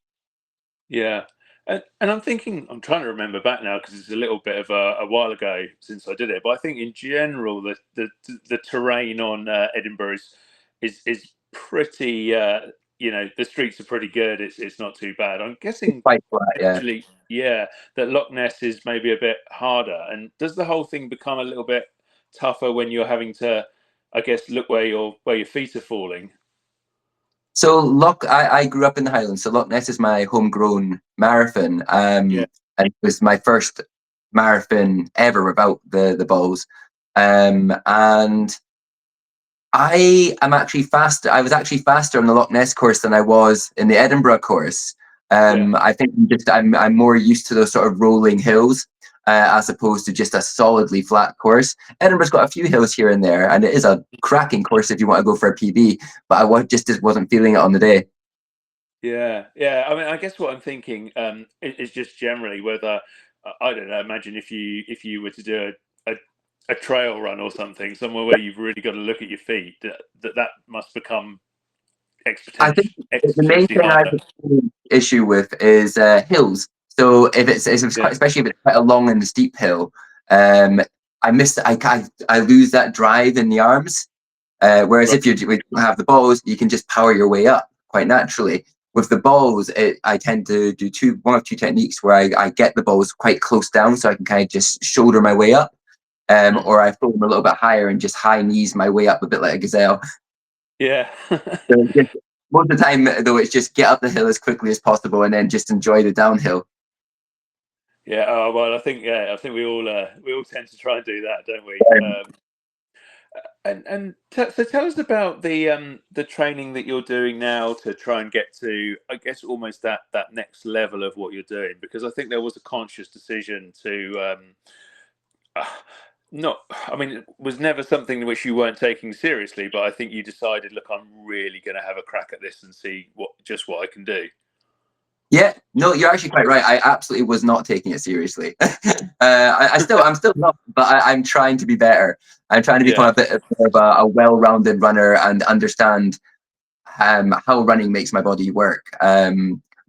Speaker 1: Yeah. And I'm trying to remember back now because it's a little bit of a while ago since I did it. But I think in general, the terrain on Edinburgh is pretty. The streets are pretty good. It's not too bad. I'm guessing
Speaker 2: Quite flat, yeah.
Speaker 1: actually, yeah, that Loch Ness is maybe a bit harder. And does the whole thing become a little bit tougher when you're having to, I guess, look where your feet are falling?
Speaker 2: So I grew up in the Highlands, so Loch Ness is my homegrown marathon.
Speaker 1: Yeah.
Speaker 2: And it was my first marathon ever without the balls. And I was actually faster on the Loch Ness course than I was in the Edinburgh course. I think I'm more used to those sort of rolling hills as opposed to just a solidly flat course. Edinburgh's got a few hills here and there, and it is a cracking course if you want to go for a PB. But just wasn't feeling it on the day.
Speaker 1: Yeah, yeah. I mean, I guess what I'm thinking is just generally whether I don't know. Imagine if you were to do a trail run or something somewhere where you've really got to look at your feet. That must become
Speaker 2: I think the main
Speaker 1: exponentially
Speaker 2: thing I have
Speaker 1: harder.
Speaker 2: an issue with is hills. So if it's
Speaker 1: Yeah.
Speaker 2: quite, especially if it's quite a long and steep hill, I miss I lose that drive in the arms. Whereas if you have the balls, you can just power your way up quite naturally. With the balls, I tend to do one of two techniques where I get the balls quite close down so I can kind of just shoulder my way up, or I throw them a little bit higher and just high knees my way up a bit like a gazelle.
Speaker 1: Yeah.
Speaker 2: So most of the time, though, it's just get up the hill as quickly as possible and then just enjoy the downhill.
Speaker 1: Yeah. Oh, well, I think we all tend to try and do that, don't we? So tell us about the training that you're doing now to try and get to, I guess, almost that next level of what you're doing, because I think there was a conscious decision to not. I mean, it was never something which you weren't taking seriously, but I think you decided, look, I'm really going to have a crack at this and see what I can do.
Speaker 2: Yeah, no, you're actually quite right. I absolutely was not taking it seriously. I'm still not, but I'm trying to be better. I'm trying to become
Speaker 1: Yeah.
Speaker 2: a bit of a well-rounded runner and understand how running makes my body work.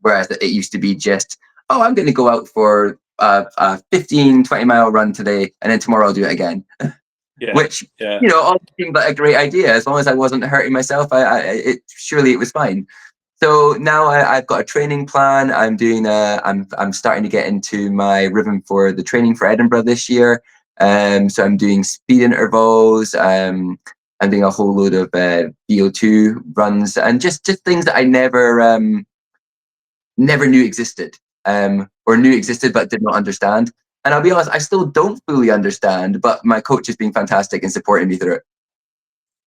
Speaker 2: Whereas it used to be just, oh, I'm going to go out for a 15, 20-mile run today, and then tomorrow I'll do it again.
Speaker 1: Yeah.
Speaker 2: Which,
Speaker 1: Yeah.
Speaker 2: all seemed like a great idea. As long as I wasn't hurting myself, surely it was fine. So now I've got a training plan. I'm starting to get into my rhythm for the training for Edinburgh this year. So I'm doing speed intervals. I'm doing a whole load of VO2 runs and just things that I never knew existed, or knew existed but did not understand. And I'll be honest, I still don't fully understand, but my coach has been fantastic in supporting me through it.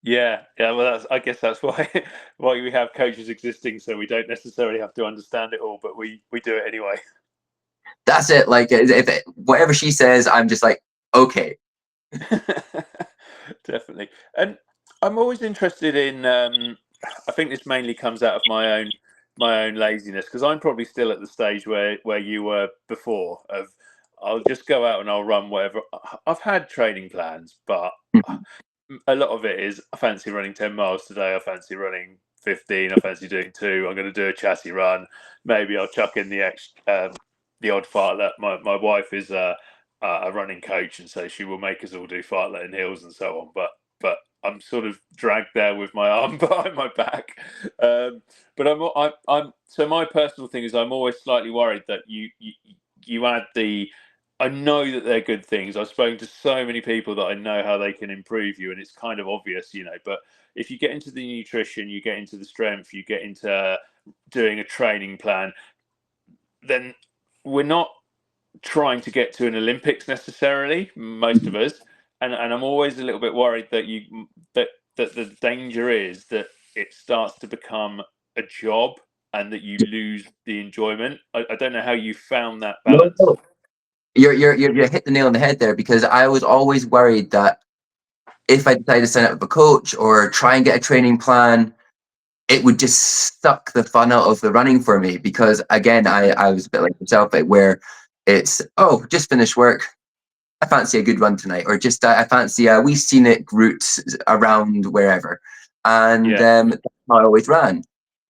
Speaker 1: Yeah, yeah. Well, I guess that's why why we have coaches existing, so we don't necessarily have to understand it all, but we do it anyway.
Speaker 2: That's it. Like, whatever she says, I'm just like, okay.
Speaker 1: Definitely. And I'm always interested in. I think this mainly comes out of my own laziness, because I'm probably still at the stage where you were before. Of I'll just go out and I'll run whatever. I've had training plans, but a lot of it is I fancy running 10 miles today. I fancy running 15. I fancy doing 2. I'm going to do a chassis run. Maybe I'll chuck in the odd fartlet. My wife is a running coach, and so she will make us all do fartlet and hills and so on. But I'm sort of dragged there with my arm behind my back. But I'm so my personal thing is I'm always slightly worried that you add the. I know that they're good things. I've spoken to so many people that I know how they can improve you, and it's kind of obvious, But if you get into the nutrition, you get into the strength, you get into doing a training plan, then we're not trying to get to an Olympics necessarily, most of us. And I'm always a little bit worried that that the danger is that it starts to become a job and that you lose the enjoyment. I don't know how you found that
Speaker 2: No,
Speaker 1: balance.
Speaker 2: no. You hit the nail on the head there, because I was always worried that if I decided to sign up with a coach or try and get a training plan, it would just suck the fun out of the running for me. Because again, I was a bit like yourself, where it's, oh, just finished work, I fancy a good run tonight, or just I fancy a wee scenic route around wherever, and
Speaker 1: Yeah,
Speaker 2: that's how I always ran.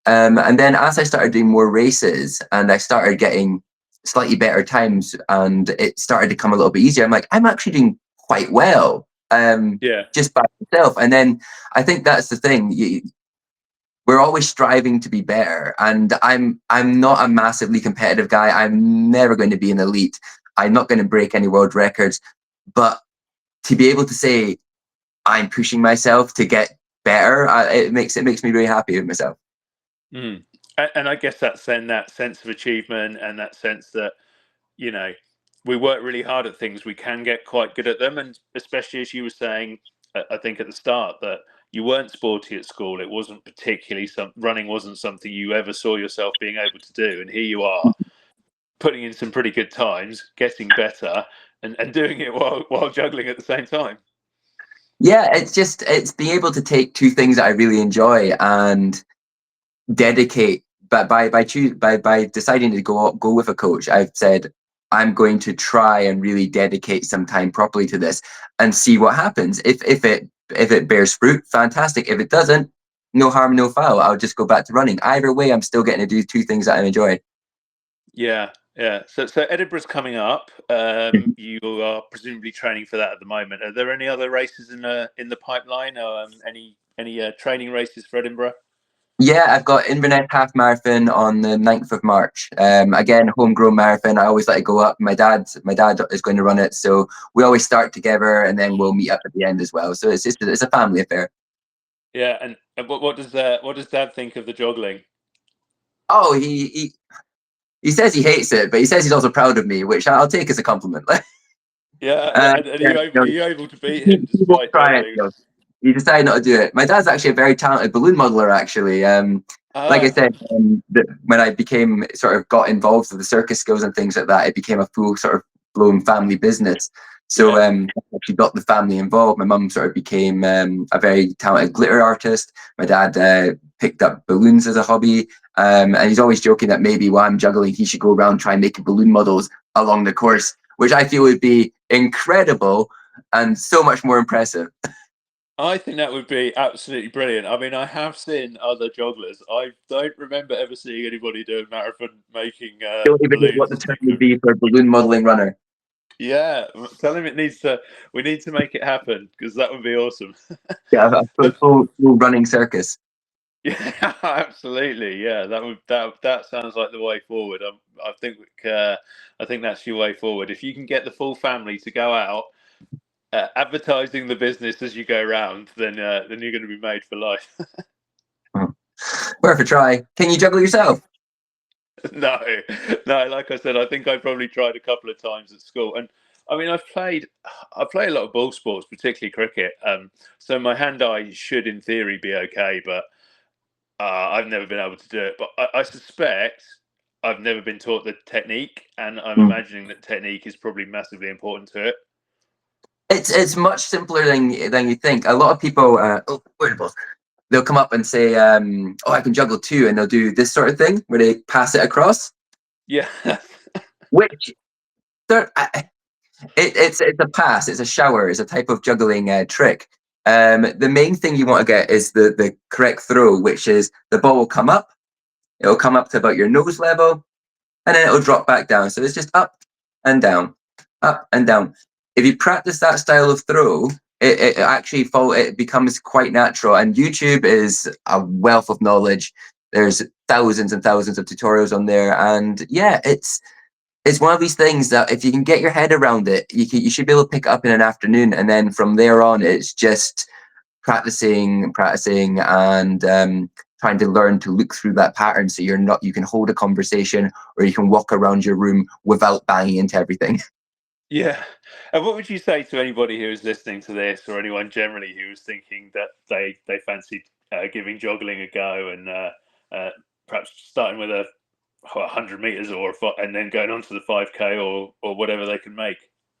Speaker 2: And then as I started doing more races and I started getting slightly better times, and it started to come a little bit easier, I'm like, I'm actually doing quite well,
Speaker 1: yeah,
Speaker 2: just by myself. And then I think that's the thing. We're always striving to be better, and I'm not a massively competitive guy. I'm never going to be an elite. I'm not going to break any world records, but to be able to say I'm pushing myself to get better, it makes me really happy with myself.
Speaker 1: mm. And I guess that's then that sense of achievement and that sense that you know we work really hard at things, we can get quite good at them, and especially as you were saying, I think at the start that you weren't sporty at school. It wasn't particularly running wasn't something you ever saw yourself being able to do, and here you are putting in some pretty good times, getting better, and doing it while juggling at the same time.
Speaker 2: Yeah, it's being able to take two things that I really enjoy and dedicate. But by deciding to go with a coach, I've said I'm going to try and really dedicate some time properly to this and see what happens. If it bears fruit, fantastic. If it doesn't, no harm, no foul. I'll just go back to running. Either way, I'm still getting to do two things that I enjoy.
Speaker 1: Yeah, yeah. So Edinburgh's coming up. You are presumably training for that at the moment. Are there any other races in the pipeline, or any training races for Edinburgh?
Speaker 2: Yeah, I've got Inverness Half Marathon on the 9th of March. Again, homegrown marathon. I always let it go up. My dad is going to run it, so we always start together, and then we'll meet up at the end as well. So it's a family affair.
Speaker 1: Yeah, and what does Dad think of the joggling?
Speaker 2: Oh, he says he hates it, but he says he's also proud of me, which I'll take as a compliment.
Speaker 1: Yeah, and
Speaker 2: Yeah,
Speaker 1: are
Speaker 2: no,
Speaker 1: you able to beat him
Speaker 2: he won't
Speaker 1: despite
Speaker 2: try it.
Speaker 1: juggling?
Speaker 2: No. He decided not to do it. My dad's actually a very talented balloon modeler, actually. Like I
Speaker 1: Ah,
Speaker 2: said, when I became sort of got involved with the circus skills and things like that, it became a full sort of blown family business. So
Speaker 1: yeah,
Speaker 2: actually got the family involved. My mum sort of became a very talented glitter artist. My dad picked up balloons as a hobby, And he's always joking that maybe while I'm juggling, he should go around try and make balloon models along the course, which I feel would be incredible and so much more impressive.
Speaker 1: I think that would be absolutely brilliant. I mean, I have seen other jogglers. I don't remember ever seeing anybody do a marathon making
Speaker 2: I don't even know what
Speaker 1: balloons
Speaker 2: the
Speaker 1: and
Speaker 2: term
Speaker 1: things
Speaker 2: would
Speaker 1: with.
Speaker 2: be for a balloon modeling runner.
Speaker 1: Yeah, tell him it needs to. We need to make it happen because that would be awesome.
Speaker 2: Yeah, a
Speaker 1: The
Speaker 2: full running circus.
Speaker 1: Yeah, absolutely. Yeah, that sounds like the way forward. I think that's your way forward. If you can get the full family to go out advertising the business as you go around, then you're going to be made for life.
Speaker 2: Worth a try. Can you juggle yourself?
Speaker 1: No, no. Like I said, I think I probably tried a couple of times at school, and I mean, I play a lot of ball sports, particularly cricket. So my hand-eye should, in theory, be okay, but I've never been able to do it. But I suspect I've never been taught the technique, and I'm imagining that technique is probably massively important to it.
Speaker 2: It's much simpler than you think. A lot of people, where are the balls? They'll come up and say, "Oh, I can juggle too," and they'll do this sort of thing where they pass it across.
Speaker 1: Yeah.
Speaker 2: Which it's a pass, it's a shower, it's a type of juggling trick. The main thing you want to get is the correct throw, which is the ball will come up, it'll come up to about your nose level, and then it'll drop back down. So it's just up and down, up and down. If you practice that style of throw, it actually it becomes quite natural. And YouTube is a wealth of knowledge. There's thousands and thousands of tutorials on there, and yeah, it's one of these things that if you can get your head around it, you should be able to pick it up in an afternoon, and then from there on, it's just practicing, and trying to learn to look through that pattern so you can hold a conversation or you can walk around your room without banging into everything.
Speaker 1: Yeah. And what would you say to anybody who is listening to this, or anyone generally who was thinking that they fancied giving joggling a go, and perhaps starting with 100 meters and then going on to the 5K or whatever they can make?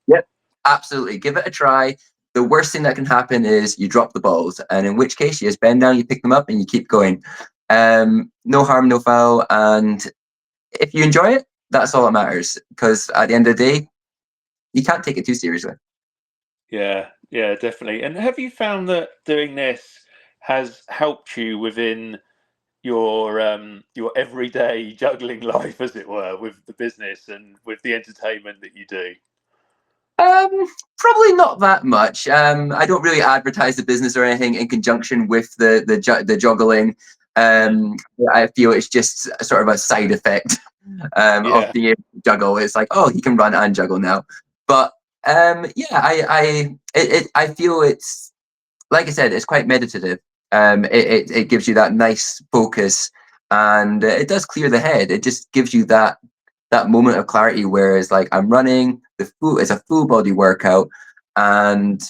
Speaker 2: Yep, absolutely. Give it a try. The worst thing that can happen is you drop the balls, and in which case you just bend down, you pick them up, and you keep going. No harm, no foul. And if you enjoy it, that's all that matters. Because at the end of the day, you can't take it too seriously.
Speaker 1: Yeah, yeah, definitely. And have you found that doing this has helped you within your everyday juggling life, as it were, with the business and with the entertainment that you do?
Speaker 2: Probably not that much. I don't really advertise the business or anything in conjunction with the juggling. I feel it's just sort of a side effect of
Speaker 1: Yeah,
Speaker 2: being able to juggle. It's like, oh, he can run and juggle now. But yeah, I feel it's, like I said, it's quite meditative. It gives you that nice focus, and it does clear the head. It just gives you that moment of clarity where it's like I'm running, it's a full body workout, and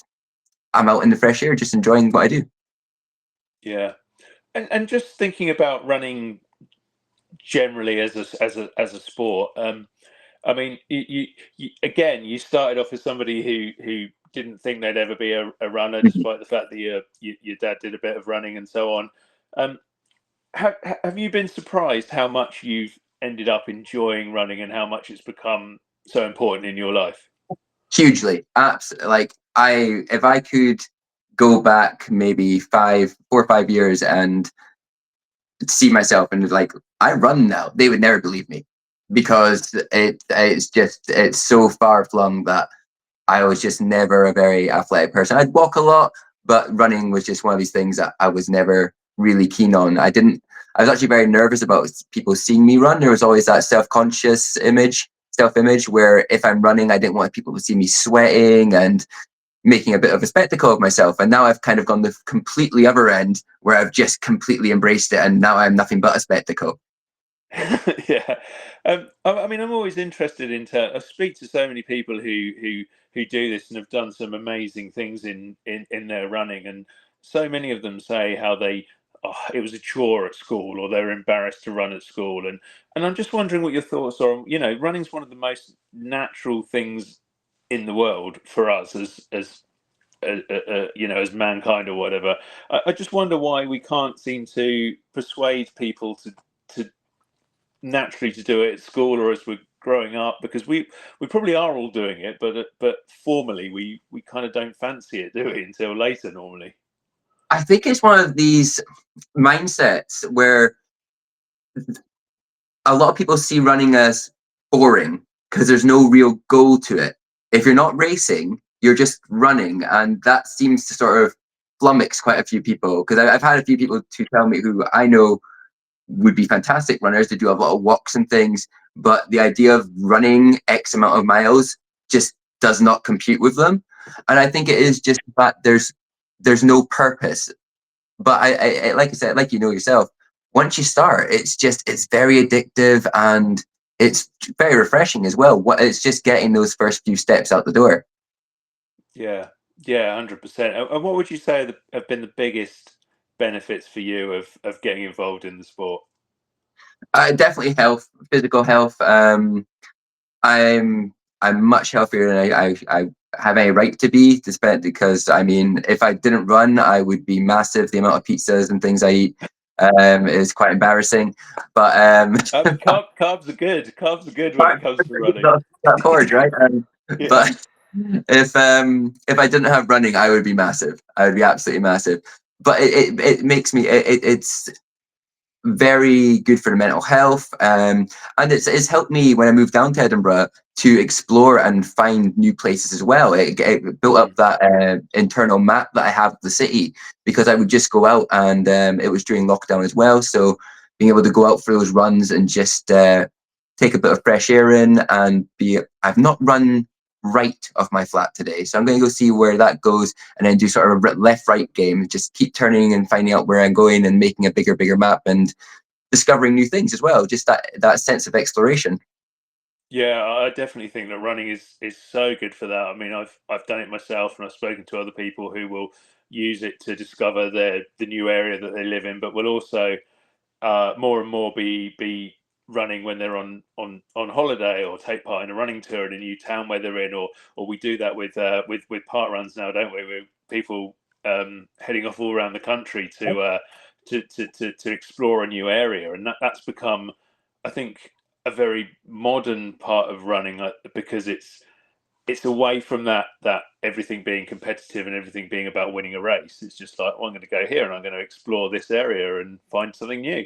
Speaker 2: I'm out in the fresh air just enjoying what I do.
Speaker 1: yeah. And just thinking about running generally as a sport. I mean, you again, you started off as somebody who didn't think they'd ever be a runner, despite the fact that your dad did a bit of running and so on. Um, have you been surprised how much you've ended up enjoying running and how much it's become so important in your life?
Speaker 2: Hugely, absolutely. Like if I could go back maybe 4 or 5 years and see myself and like I run now, they would never believe me because it's so far flung that I was just never a very athletic person. I'd walk a lot, but running was just one of these things that I was never really keen on. I was actually very nervous about people seeing me run. There was always that self-image where if I'm running, I didn't want people to see me sweating and making a bit of a spectacle of myself. And now I've kind of gone the completely other end where I've just completely embraced it. And now I'm nothing but a spectacle.
Speaker 1: Yeah, I mean, I'm always interested I speak to so many people who do this and have done some amazing things in their running, and so many of them say how it was a chore at school, or they're embarrassed to run at school, and I'm just wondering what your thoughts are. Running's one of the most natural things in the world for us as mankind or whatever. I just wonder why we can't seem to persuade people to naturally to do it at school or as we're growing up? Because we probably are all doing it, but formally we kind of don't fancy it, do we, until later normally?
Speaker 2: I think it's one of these mindsets where a lot of people see running as boring because there's no real goal to it. If you're not racing, you're just running, and that seems to sort of flummox quite a few people. Because I've had a few people to tell me who I know would be fantastic runners. They do a lot of walks and things, but the idea of running X amount of miles just does not compute with them. And I think it is just that there's no purpose. But I like I said, like you know yourself, once you start, it's very addictive and it's very refreshing as well. It's just getting those first few steps out the door.
Speaker 1: Yeah, yeah, 100%. And what would you say have been the biggest benefits for you of getting involved in the sport?
Speaker 2: Definitely health, physical health. I'm much healthier than I have any right to be, despite because I mean, if I didn't run, I would be massive. The amount of pizzas and things I eat is quite embarrassing. But
Speaker 1: Carbs are good. Carbs are good when it comes to running.
Speaker 2: that porridge, right?
Speaker 1: Yeah.
Speaker 2: But if I didn't have running, I would be massive. I would be absolutely massive. But it makes me it's very good for the mental health, and it's helped me when I moved down to Edinburgh to explore and find new places as well. It built up that internal map that I have of the city, because I would just go out, and it was during lockdown as well, so being able to go out for those runs and just take a bit of fresh air in and I've not run right off my flat today, so I'm going to go see where that goes, and then do sort of a left right game, just keep turning and finding out where I'm going and making a bigger map and discovering new things as well, just that sense of exploration.
Speaker 1: Yeah, I definitely think that running is so good for that. I mean, I've done it myself, and I've spoken to other people who will use it to discover the new area that they live in, but will also more and more be running when they're on holiday, or take part in a running tour in a new town where they're in, or we do that with park runs now, don't we? With people heading off all around the country to explore a new area, and that's become, I think, a very modern part of running, because it's away from that everything being competitive and everything being about winning a race. It's just like, well, I'm going to go here and I'm going to explore this area and find something new.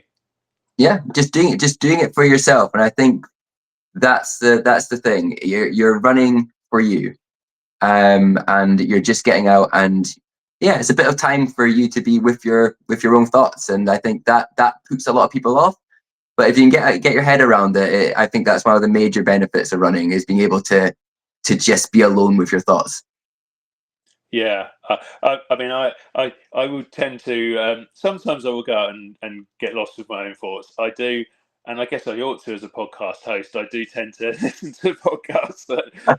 Speaker 2: Yeah, just doing it for yourself, and I think that's the thing. You're running for you, and you're just getting out, and yeah, it's a bit of time for you to be with your own thoughts, and I think that puts a lot of people off. But if you can get your head around it, I think that's one of the major benefits of running, is being able to just be alone with your thoughts.
Speaker 1: Yeah, I mean, I would tend to, sometimes I will go out and get lost with my own thoughts. I do, and I guess I ought to as a podcast host. I do tend to listen to podcasts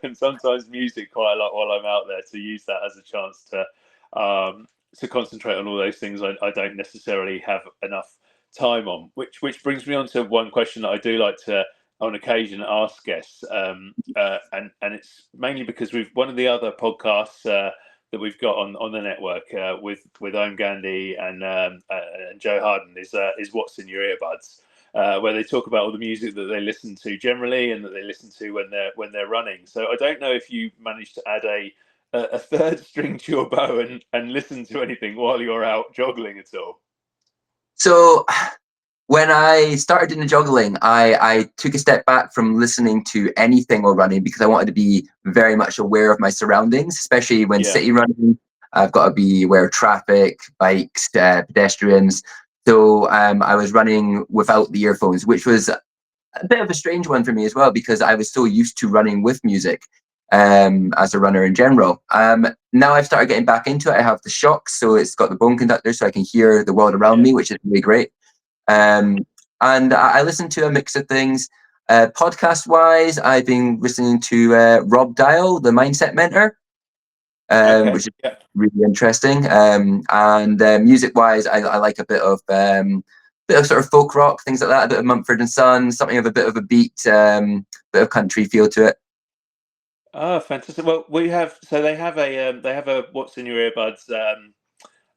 Speaker 1: and sometimes music quite a lot while I'm out there, to use that as a chance to concentrate on all those things I don't necessarily have enough time on. Which brings me on to one question that I do like to, on occasion, ask guests, and it's mainly because we've one of the other podcasts that we've got on the network with Om Gandhi and Joe Harden is What's in Your Earbuds, where they talk about all the music that they listen to generally and that they listen to when they're running. So I don't know if you managed to add a third string to your bow and listen to anything while you're out joggling at all.
Speaker 2: So when I started in the juggling, I took a step back from listening to anything while running, because I wanted to be very much aware of my surroundings, especially when city running. I've got to be aware of traffic, bikes, pedestrians. So I was running without the earphones, which was a bit of a strange one for me as well, because I was so used to running with music as a runner in general. Now I've started getting back into it. I have the shocks, so it's got the bone conductor, so I can hear the world around me, which is really great. And I listen to a mix of things. Podcast wise, I've been listening to Rob Dial, the Mindset Mentor, which is really interesting. And music wise, I like a bit of sort of folk rock, things like that, a bit of Mumford and Sons, something of a bit of a beat, bit of country feel to it.
Speaker 1: Oh, fantastic! Well, they have a What's in Your Earbuds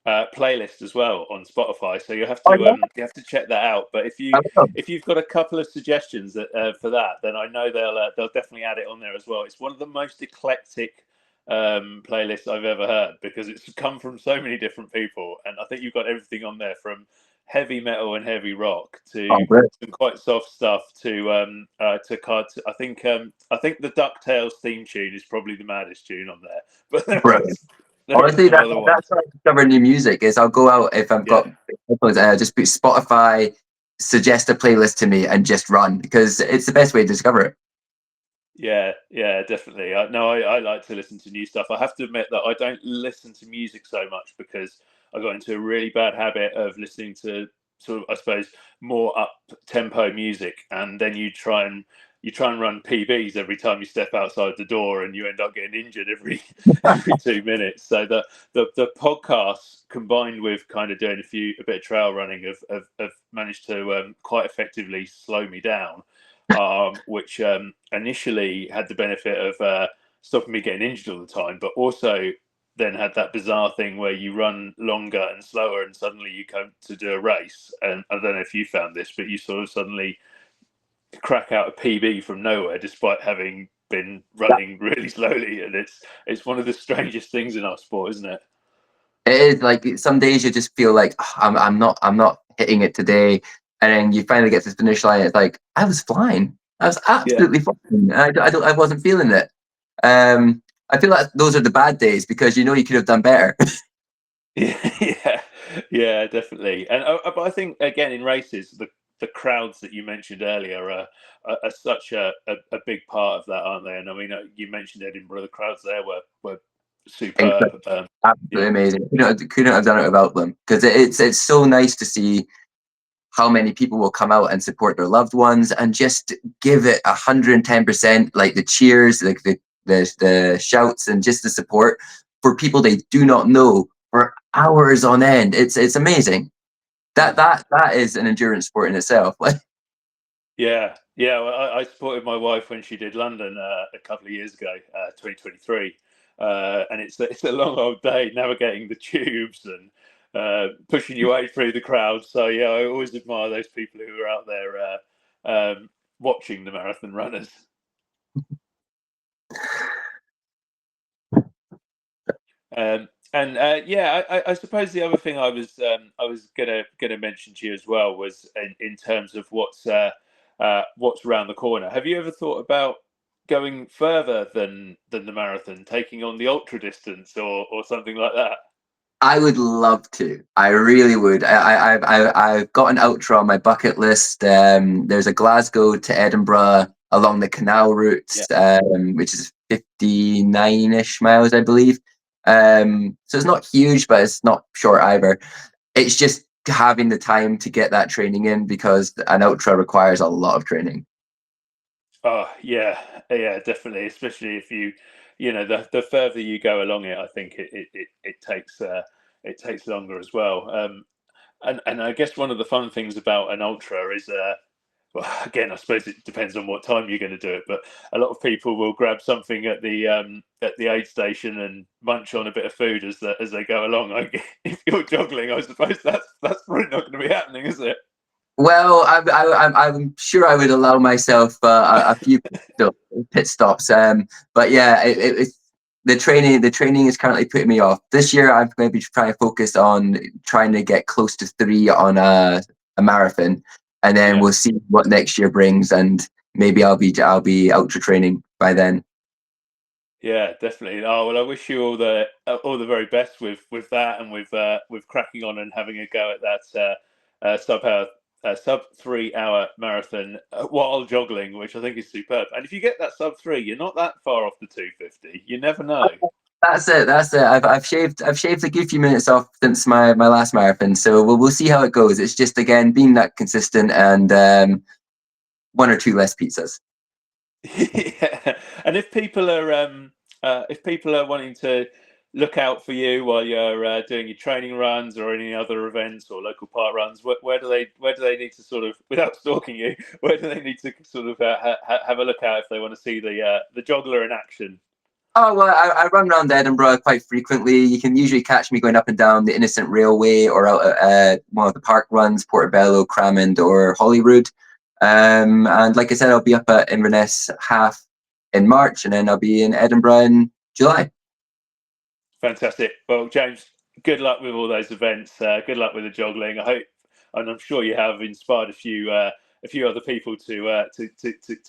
Speaker 1: playlist as well on Spotify, so you have
Speaker 2: Oh,
Speaker 1: to
Speaker 2: yeah.
Speaker 1: you have to check that out. But
Speaker 2: I will.
Speaker 1: if you've got a couple of suggestions that, for that, then I know they'll definitely add it on there as well. It's one of the most eclectic playlists I've ever heard, because it's come from so many different people, and I think you've got everything on there from heavy metal and heavy rock
Speaker 2: Oh,
Speaker 1: to
Speaker 2: great.
Speaker 1: some quite soft stuff to cards. I think the DuckTales theme tune is probably the maddest tune on there, but
Speaker 2: Brilliant.
Speaker 1: there are
Speaker 2: Honestly,
Speaker 1: some other ones.
Speaker 2: that's how I discover new music. Is I'll go out if I've got
Speaker 1: Yeah.
Speaker 2: headphones, just put Spotify, suggest a playlist to me, and just run, because it's the best way to discover it.
Speaker 1: Yeah, definitely. I like to listen to new stuff. I have to admit that I don't listen to music so much because I got into a really bad habit of listening to sort of, I suppose, more up tempo music, and then you try and run PBs every time you step outside the door, and you end up getting injured every 2 minutes. So the podcasts, combined with kind of doing a bit of trail running, have managed to quite effectively slow me down. Which initially had the benefit of stopping me getting injured all the time, but also then had that bizarre thing where you run longer and slower, and suddenly you come to do a race. And I don't know if you found this, but you sort of suddenly crack out a PB from nowhere, despite having been running really slowly. And it's one of the strangest things in our sport, isn't it?
Speaker 2: It is like some days you just feel like, "Oh, I'm not hitting it today," and then you finally get to the finish line. It's like I was flying. I was
Speaker 1: Yeah.
Speaker 2: absolutely flying. I wasn't feeling it. I feel like those are the bad days, because you could have done better.
Speaker 1: Yeah, definitely. And but I think again in races, the crowds that you mentioned earlier are such a big part of that, aren't they? And I mean, you mentioned Edinburgh. The crowds there were superb.
Speaker 2: Absolutely
Speaker 1: Yeah,
Speaker 2: amazing. Couldn't have done it without them, because it's so nice to see how many people will come out and support their loved ones and just give it 110%, like the cheers, like the shouts, and just the support for people they do not know for hours on end. It's amazing. That is an endurance sport in itself. Like,
Speaker 1: yeah. Well, I supported my wife when she did London a couple of years ago, 2023, and it's a long old day navigating the tubes and pushing your way through the crowd. So yeah, I always admire those people who are out there watching the marathon runners. And yeah, I suppose the other thing I was gonna mention to you as well was in terms of what's around the corner. Have you ever thought about going further than the marathon, taking on the ultra distance or something like that?
Speaker 2: I would love to. I really would. I've got an ultra on my bucket list. There's a Glasgow to Edinburgh along the canal route,
Speaker 1: Yeah.
Speaker 2: which is 59-ish miles, I believe. So it's not huge, but it's not short either. It's just having the time to get that training in, because an ultra requires a lot of training.
Speaker 1: Oh yeah, definitely. Especially if the further you go along it, I think it takes longer as well. And I guess one of the fun things about an ultra is, well, again, I suppose it depends on what time you're going to do it, but a lot of people will grab something at the aid station and munch on a bit of food as they go along. If you're joggling, I suppose that's probably not going to be happening, is it?
Speaker 2: Well, I'm sure I would allow myself a few pit stops. But yeah, it's the training. The training is currently putting me off. This year, I'm going to be trying to focus on trying to get close to 3 on a marathon, and then
Speaker 1: Yeah.
Speaker 2: we'll see what next year brings. And maybe I'll be ultra training by then.
Speaker 1: Yeah, definitely. Oh well, I wish you all the very best with that, and with cracking on and having a go at that sub 3 hour marathon while joggling, which I think is superb. And if you get that sub 3, you're not that far off the 250. You never know.
Speaker 2: That's it. That's it. I've shaved a good few minutes off since my last marathon, so we'll see how it goes. It's just, again, being that consistent, and 1 or 2 less pizzas.
Speaker 1: Yeah. And if people are wanting to look out for you while you're doing your training runs or any other events or local park runs, where do they need to sort of, without stalking you, where do they need to sort of have a look out if they want to see the joggler in action?
Speaker 2: Oh, well, I run around Edinburgh quite frequently. You can usually catch me going up and down the Innocent Railway or out at one of the park runs, Portobello, Cramond, or Holyrood. And like I said, I'll be up at Inverness half in March, and then I'll be in Edinburgh in July.
Speaker 1: Fantastic. Well, James, good luck with all those events. Good luck with the joggling. I hope, and I'm sure you have inspired a few other people to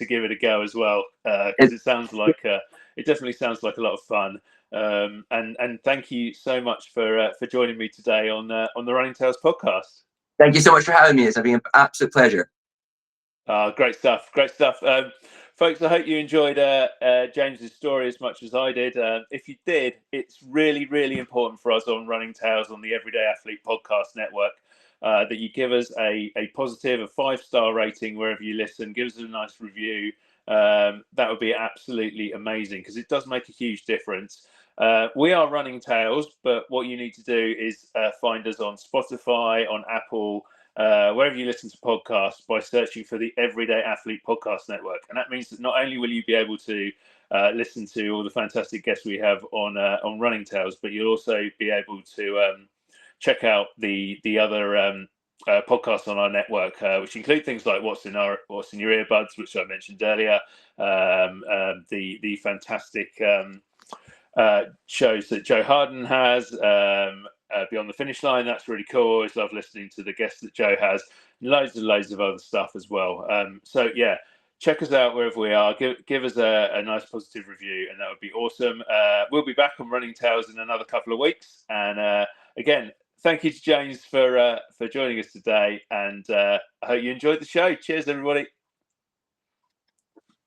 Speaker 1: give it a go as well, because it sounds like it definitely sounds like a lot of fun. And thank you so much for joining me today on the Running Tales podcast.
Speaker 2: Thank you so much for having me. It's been an absolute pleasure.
Speaker 1: Great stuff. Folks, I hope you enjoyed James's story as much as I did. If you did, it's really, really important for us on Running Tales on the Everyday Athlete Podcast Network that you give us a positive, a 5-star rating wherever you listen. Give us a nice review. That would be absolutely amazing, because it does make a huge difference. We are Running Tales, but what you need to do is find us on Spotify, on Apple, wherever you listen to podcasts, by searching for the Everyday Athlete Podcast Network. And that means that not only will you be able to listen to all the fantastic guests we have on Running Tales, but you'll also be able to check out the other podcasts on our network, which include things like What's in Your Earbuds, which I mentioned earlier, the fantastic shows that Joe Harden has, Beyond the Finish Line. That's really cool. I always love listening to the guests that Joe has. Loads and loads of other stuff as well. So yeah, check us out wherever we are. Give us a nice positive review, and that would be awesome. We'll be back on Running Tales in another couple of weeks. And again, thank you to James for joining us today. And I hope you enjoyed the show. Cheers, everybody.